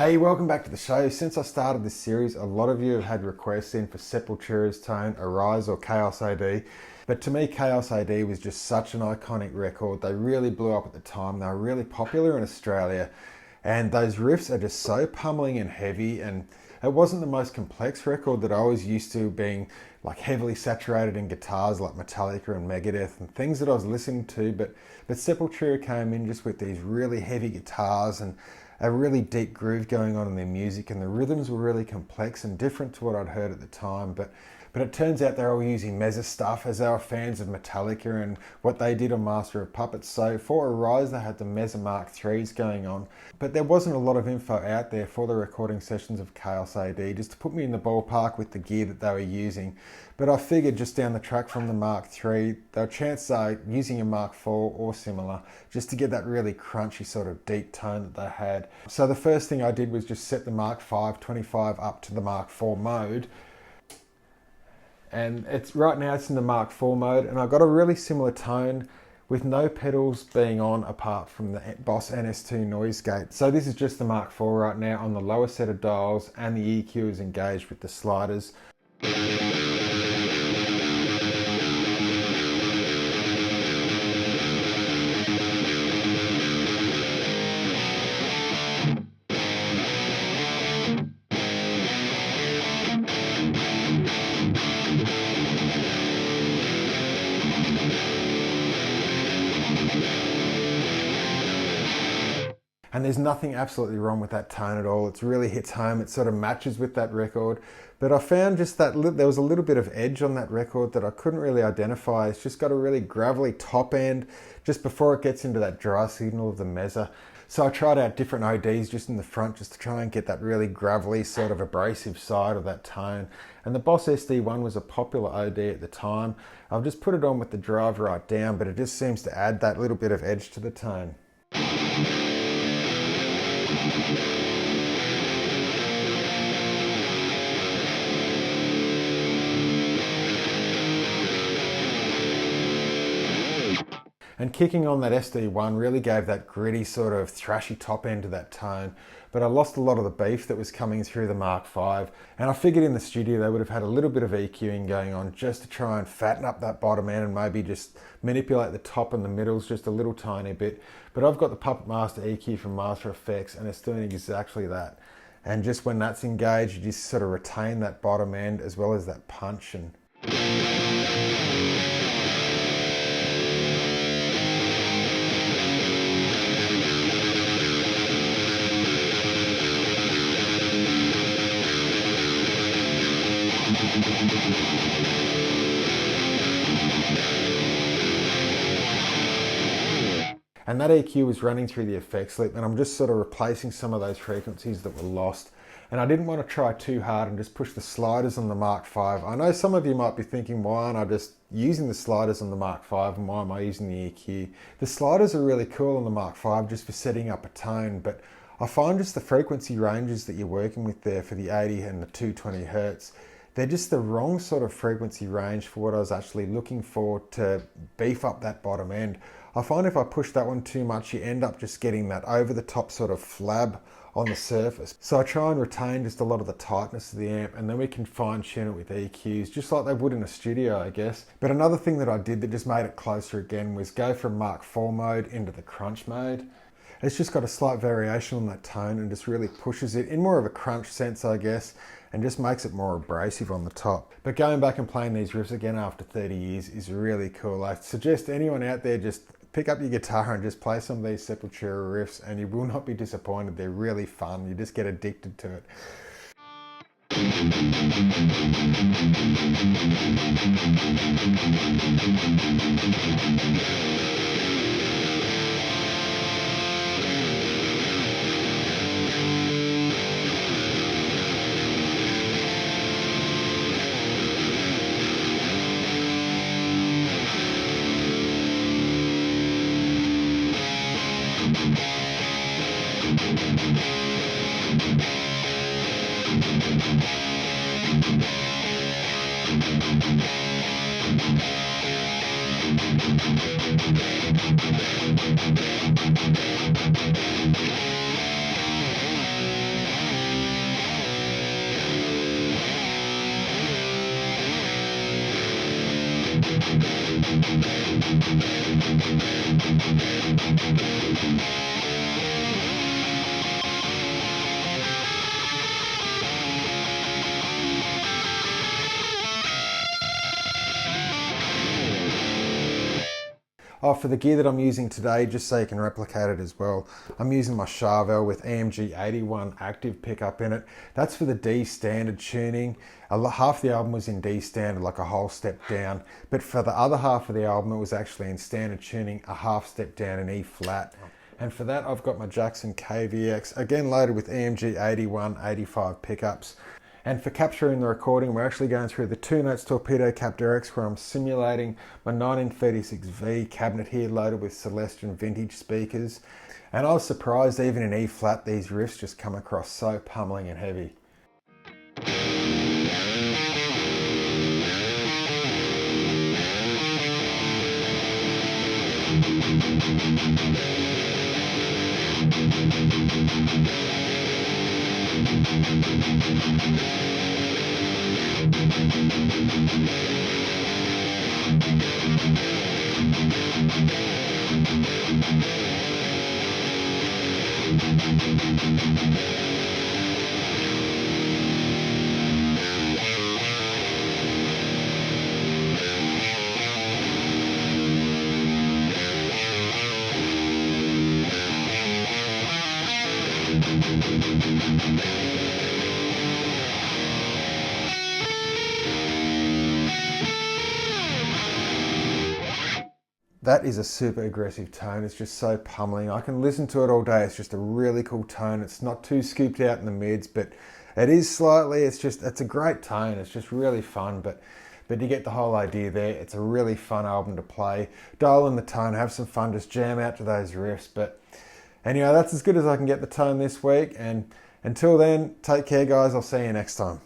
Hey, welcome back to the show. Since I started this series, a lot of you have had requests in for Sepultura's tone, Arise or Chaos AD. But to me, Chaos AD was just such an iconic record. They really blew up at the time. They were really popular in Australia. And those riffs are just so pummeling and heavy. And it wasn't the most complex record that I was used to, being like heavily saturated in guitars like Metallica and Megadeth and things that I was listening to. But Sepultura came in just with these really heavy guitars and a really deep groove going on in their music, and the rhythms were really complex and different to what I'd heard at the time. But it turns out they're all using Mesa stuff, as they were fans of Metallica and what they did on Master of Puppets. So for Arise, they had the Mesa Mark IIIs going on, but there wasn't a lot of info out there for the recording sessions of Chaos AD, just to put me in the ballpark with the gear that they were using. But I figured just down the track from the Mark III, their chances are using a Mark IV or similar, just to get that really crunchy sort of deep tone that they had. So the first thing I did was just set the Mark V 25 up to the Mark IV mode. And right now it's in the Mark IV mode, and I got a really similar tone with no pedals being on apart from the Boss NS2 noise gate. So this is just the Mark IV right now on the lower set of dials, and the EQ is engaged with the sliders. And there's nothing absolutely wrong with that tone at all. It really hits home. It sort of matches with that record. But I found just that there was a little bit of edge on that record that I couldn't really identify. It's just got a really gravelly top end just before it gets into that dry signal of the Mesa. So I tried out different ODs just in the front just to try and get that really gravelly sort of abrasive side of that tone. And the Boss SD1 was a popular OD at the time. I've just put it on with the drive right down, but it just seems to add that little bit of edge to the tone. And kicking on that SD1 really gave that gritty sort of thrashy top end to that tone, but I lost a lot of the beef that was coming through the Mark V, and I figured in the studio they would have had a little bit of EQing going on just to try and fatten up that bottom end and maybe just manipulate the top and the middles just a little tiny bit. But I've got the Puppet Master EQ from Master Effects, and it's doing exactly that. And just when that's engaged, you just sort of retain that bottom end as well as that punch. And that EQ was running through the effects loop, and I'm just sort of replacing some of those frequencies that were lost. And I didn't want to try too hard and just push the sliders on the Mark V. I know some of you might be thinking, why aren't I just using the sliders on the Mark V and why am I using the EQ? The sliders are really cool on the Mark V just for setting up a tone, but I find just the frequency ranges that you're working with there for the 80 and the 220 Hertz, they're just the wrong sort of frequency range for what I was actually looking for to beef up that bottom end. I find if I push that one too much, you end up just getting that over the top sort of flab on the surface. So I try and retain just a lot of the tightness of the amp, and then we can fine tune it with EQs, just like they would in a studio, I guess. But another thing that I did that just made it closer again was go from Mark IV mode into the crunch mode. It's just got a slight variation on that tone and just really pushes it in more of a crunch sense, I guess, and just makes it more abrasive on the top. But going back and playing these riffs again after 30 years is really cool. I suggest anyone out there just pick up your guitar and just play some of these Sepultura riffs, and you will not be disappointed. They're really fun. You just get addicted to it. Oh, for the gear that I'm using today, just so you can replicate it as well, I'm using my Charvel with EMG 81 active pickup in it. That's for the D standard tuning. Half the album was in D standard, like a whole step down, but for the other half of the album, it was actually in standard tuning, a half step down in E flat. And for that, I've got my Jackson KVX, again loaded with EMG 81, 85 pickups. And for capturing the recording, we're actually going through the 2 notes Torpedo Captor X, where I'm simulating my 1936 V cabinet here loaded with Celestion vintage speakers. And I was surprised, even in E flat, these riffs just come across so pummeling and heavy. That is a super aggressive tone. It's just so pummeling. I can listen to it all day. It's just a really cool tone. It's not too scooped out in the mids, but it is slightly. It's a great tone. It's just really fun, but you get the whole idea there. It's a really fun album to play. Dial in the tone, have some fun, just jam out to those riffs. But anyway, that's as good as I can get the tone this week. And until then, take care, guys. I'll see you next time.